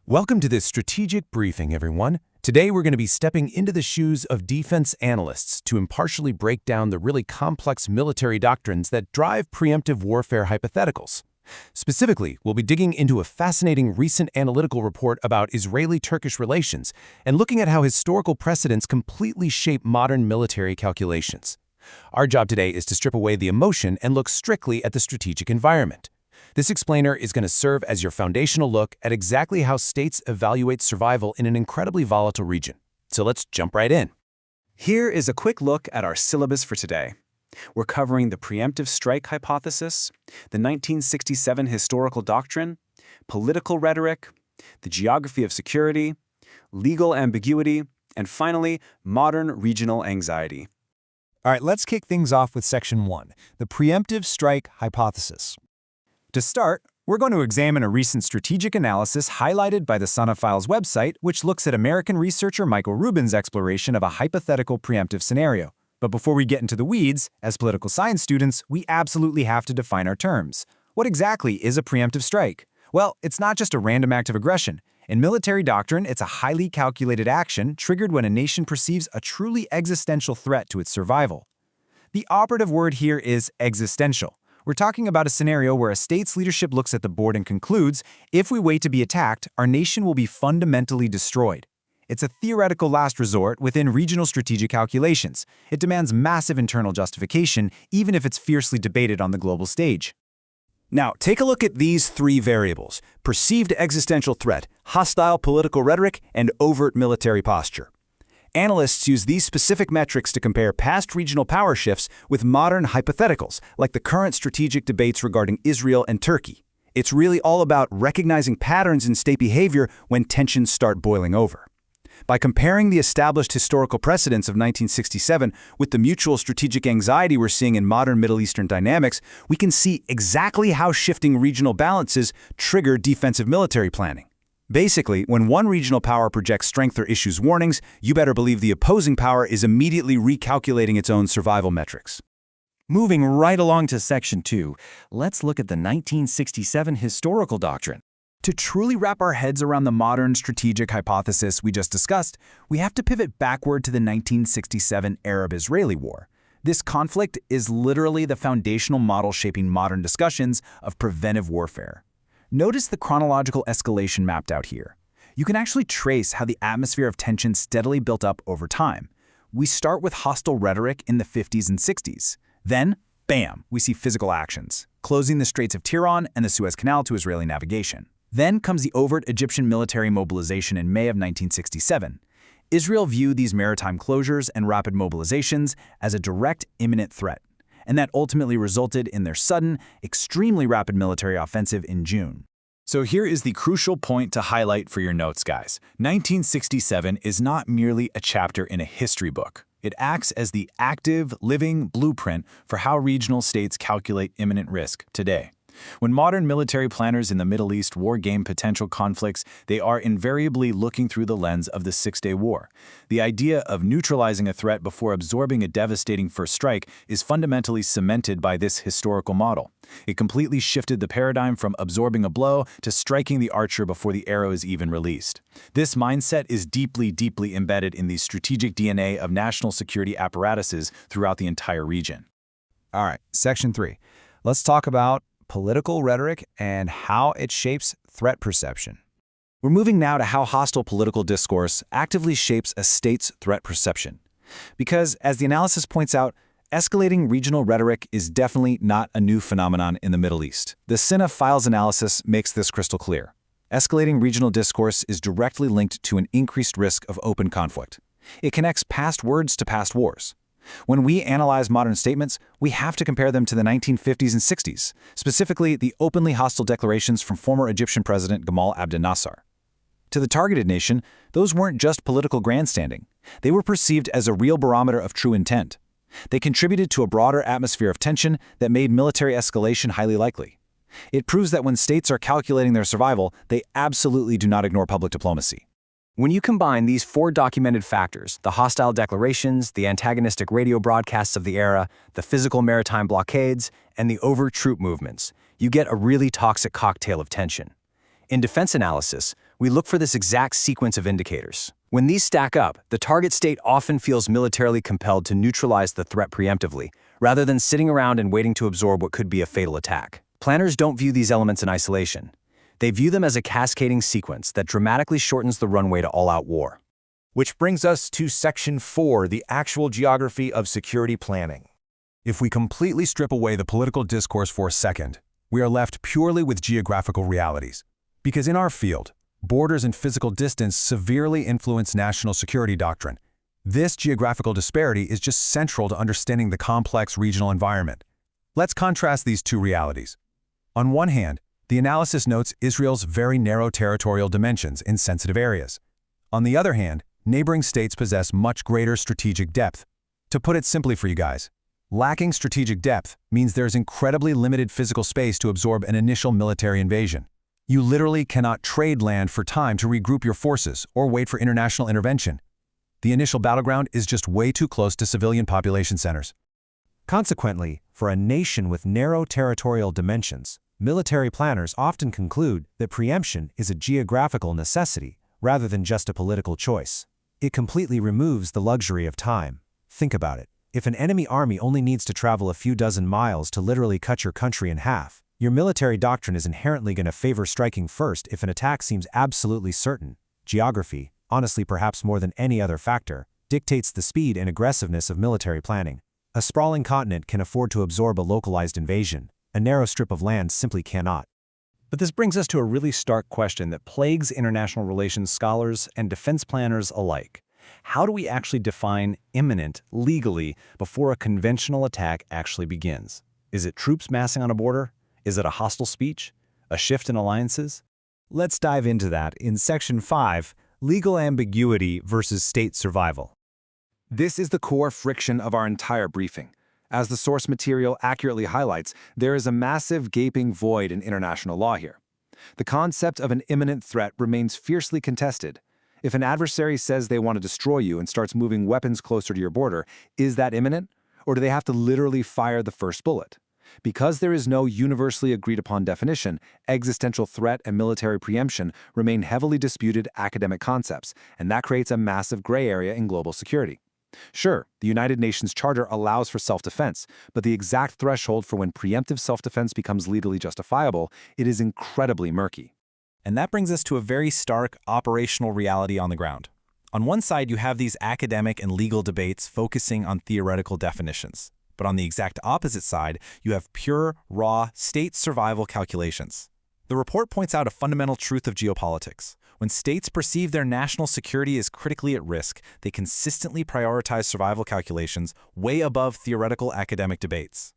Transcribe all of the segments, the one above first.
Welcome to this strategic briefing, everyone. Today we're going to be stepping into the shoes of defense analysts to impartially break down the really complex military doctrines that drive preemptive warfare hypotheticals. Specifically, we'll be digging into a fascinating recent analytical report about Israeli-Turkish relations and looking at how historical precedents completely shape modern military calculations. Our job today is to strip away the emotion and look strictly at the strategic environment. This explainer is going to serve as your foundational look at exactly how states evaluate survival in an incredibly volatile region. So let's jump right in. Here is a quick look at our syllabus for today. We're covering the preemptive strike hypothesis, the 1967 historical doctrine, political rhetoric, the geography of security, legal ambiguity, and finally, modern regional anxiety. All right, let's kick things off with Section 1, the preemptive strike hypothesis. To start, we're going to examine a recent strategic analysis highlighted by the Sunna Files website, which looks at American researcher Michael Rubin's exploration of a hypothetical preemptive scenario. But before we get into the weeds, as political science students, we absolutely have to define our terms. What exactly is a preemptive strike? Well, it's not just a random act of aggression. In military doctrine, it's a highly calculated action triggered when a nation perceives a truly existential threat to its survival. The operative word here is existential. We're talking about a scenario where a state's leadership looks at the board and concludes, if we wait to be attacked, our nation will be fundamentally destroyed. It's a theoretical last resort within regional strategic calculations. It demands massive internal justification, even if it's fiercely debated on the global stage. Now, take a look at these three variables: perceived existential threat, hostile political rhetoric, and overt military posture. Analysts use these specific metrics to compare past regional power shifts with modern hypotheticals, like the current strategic debates regarding Israel and Turkey. It's really all about recognizing patterns in state behavior when tensions start boiling over. By comparing the established historical precedents of 1967 with the mutual strategic anxiety we're seeing in modern Middle Eastern dynamics, we can see exactly how shifting regional balances trigger defensive military planning. Basically, when one regional power projects strength or issues warnings, you better believe the opposing power is immediately recalculating its own survival metrics. Moving right along to Section 2, let's look at the 1967 historical doctrine. To truly wrap our heads around the modern strategic hypothesis we just discussed, we have to pivot backward to the 1967 Arab-Israeli War. This conflict is literally the foundational model shaping modern discussions of preventive warfare. Notice the chronological escalation mapped out here. You can actually trace how the atmosphere of tension steadily built up over time. We start with hostile rhetoric in the 50s and 60s. Then, bam, we see physical actions, closing the Straits of Tiran and the Suez Canal to Israeli navigation. Then comes the overt Egyptian military mobilization in May of 1967. Israel viewed these maritime closures and rapid mobilizations as a direct, imminent threat, and that ultimately resulted in their sudden, extremely rapid military offensive in June. So here is the crucial point to highlight for your notes, guys. 1967 is not merely a chapter in a history book. It acts as the active, living blueprint for how regional states calculate imminent risk today. When modern military planners in the Middle East war-game potential conflicts, they are invariably looking through the lens of the Six-Day War. The idea of neutralizing a threat before absorbing a devastating first strike is fundamentally cemented by this historical model. It completely shifted the paradigm from absorbing a blow to striking the archer before the arrow is even released. This mindset is deeply, deeply embedded in the strategic DNA of national security apparatuses throughout the entire region. All right, Section 3. Let's talk about political rhetoric and how it shapes threat perception. We're moving now to how hostile political discourse actively shapes a state's threat perception. Because, as the analysis points out, escalating regional rhetoric is definitely not a new phenomenon in the Middle East. The Sunna Files analysis makes this crystal clear. Escalating regional discourse is directly linked to an increased risk of open conflict. It connects past words to past wars. When we analyze modern statements, we have to compare them to the 1950s and 60s, specifically the openly hostile declarations from former Egyptian President Gamal Abdel Nasser. To the targeted nation, those weren't just political grandstanding. They were perceived as a real barometer of true intent. They contributed to a broader atmosphere of tension that made military escalation highly likely. It proves that when states are calculating their survival, they absolutely do not ignore public diplomacy. When you combine these four documented factors, the hostile declarations, the antagonistic radio broadcasts of the era, the physical maritime blockades, and the overt troop movements, you get a really toxic cocktail of tension. In defense analysis, We look for this exact sequence of indicators. When these stack up, the target state often feels militarily compelled to neutralize the threat preemptively, rather than sitting around and waiting to absorb what could be a fatal attack. Planners don't view these elements in isolation. They view them as a cascading sequence that dramatically shortens the runway to all-out war. Which brings us to Section 4, the actual geography of security planning. If we completely strip away the political discourse for a second, we are left purely with geographical realities. Because in our field, borders and physical distance severely influence national security doctrine. This geographical disparity is just central to understanding the complex regional environment. Let's contrast these two realities. On one hand, the analysis notes Israel's very narrow territorial dimensions in sensitive areas. On the other hand, neighboring states possess much greater strategic depth. To put it simply for you guys, lacking strategic depth means there's incredibly limited physical space to absorb an initial military invasion. You literally cannot trade land for time to regroup your forces or wait for international intervention. The initial battleground is just way too close to civilian population centers. Consequently, for a nation with narrow territorial dimensions, military planners often conclude that preemption is a geographical necessity rather than just a political choice. It completely removes the luxury of time. Think about it. If an enemy army only needs to travel a few dozen miles to literally cut your country in half, your military doctrine is inherently going to favor striking first if an attack seems absolutely certain. Geography, honestly perhaps more than any other factor, dictates the speed and aggressiveness of military planning. A sprawling continent can afford to absorb a localized invasion. A narrow strip of land simply cannot. But this brings us to a really stark question that plagues international relations scholars and defense planners alike. How do we actually define imminent legally before a conventional attack actually begins? Is it troops massing on a border? Is it a hostile speech? A shift in alliances? Let's dive into that in Section 5, Legal Ambiguity versus State Survival. This is the core friction of our entire briefing. As the source material accurately highlights, there is a massive gaping void in international law here. The concept of an imminent threat remains fiercely contested. If an adversary says they want to destroy you and starts moving weapons closer to your border, is that imminent? Or do they have to literally fire the first bullet? Because there is no universally agreed upon definition, existential threat and military preemption remain heavily disputed academic concepts, and that creates a massive gray area in global security. Sure, the United Nations Charter allows for self-defense, but the exact threshold for when preemptive self-defense becomes legally justifiable, it is incredibly murky. And that brings us to a very stark operational reality on the ground. On one side, you have these academic and legal debates focusing on theoretical definitions. But on the exact opposite side, you have pure, raw, state survival calculations. The report points out a fundamental truth of geopolitics. When states perceive their national security is critically at risk, they consistently prioritize survival calculations way above theoretical academic debates.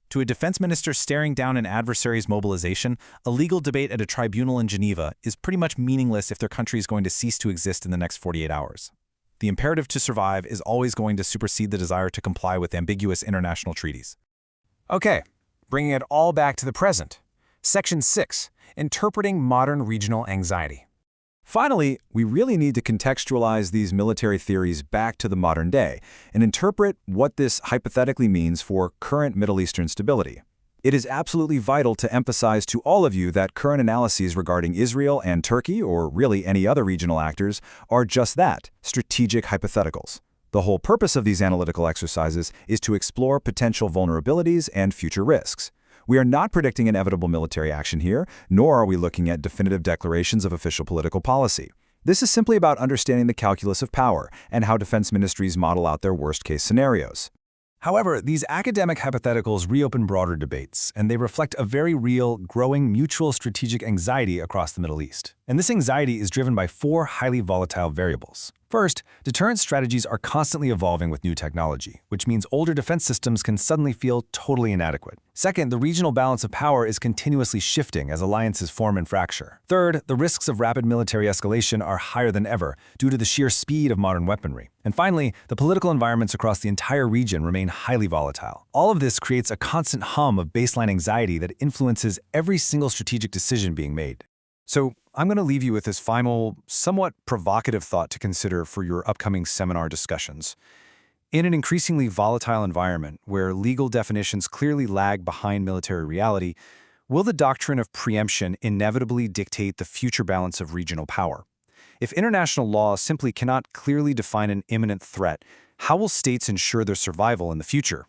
To a defense minister staring down an adversary's mobilization, a legal debate at a tribunal in Geneva is pretty much meaningless if their country is going to cease to exist in the next 48 hours. The imperative to survive is always going to supersede the desire to comply with ambiguous international treaties. Okay, bringing it all back to the present. Section 6, Interpreting Modern Regional Anxiety. Finally, we really need to contextualize these military theories back to the modern day and interpret what this hypothetically means for current Middle Eastern stability. It is absolutely vital to emphasize to all of you that current analyses regarding Israel and Turkey, or really any other regional actors, are just that, strategic hypotheticals. The whole purpose of these analytical exercises is to explore potential vulnerabilities and future risks. We are not predicting inevitable military action here, nor are we looking at definitive declarations of official political policy. This is simply about understanding the calculus of power and how defense ministries model out their worst-case scenarios. However, these academic hypotheticals reopen broader debates, and they reflect a very real, growing mutual strategic anxiety across the Middle East. And this anxiety is driven by four highly volatile variables. First, deterrence strategies are constantly evolving with new technology, which means older defense systems can suddenly feel totally inadequate. Second, the regional balance of power is continuously shifting as alliances form and fracture. Third, the risks of rapid military escalation are higher than ever due to the sheer speed of modern weaponry. And finally, the political environments across the entire region remain highly volatile. All of this creates a constant hum of baseline anxiety that influences every single strategic decision being made. So, I'm going to leave you with this final, somewhat provocative thought to consider for your upcoming seminar discussions. In an increasingly volatile environment where legal definitions clearly lag behind military reality, Will the doctrine of preemption inevitably dictate the future balance of regional power? If international law simply cannot clearly define an imminent threat, how will states ensure their survival in the future?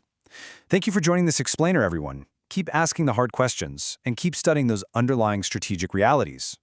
Thank you for joining this explainer, everyone. Keep asking the hard questions and keep studying those underlying strategic realities.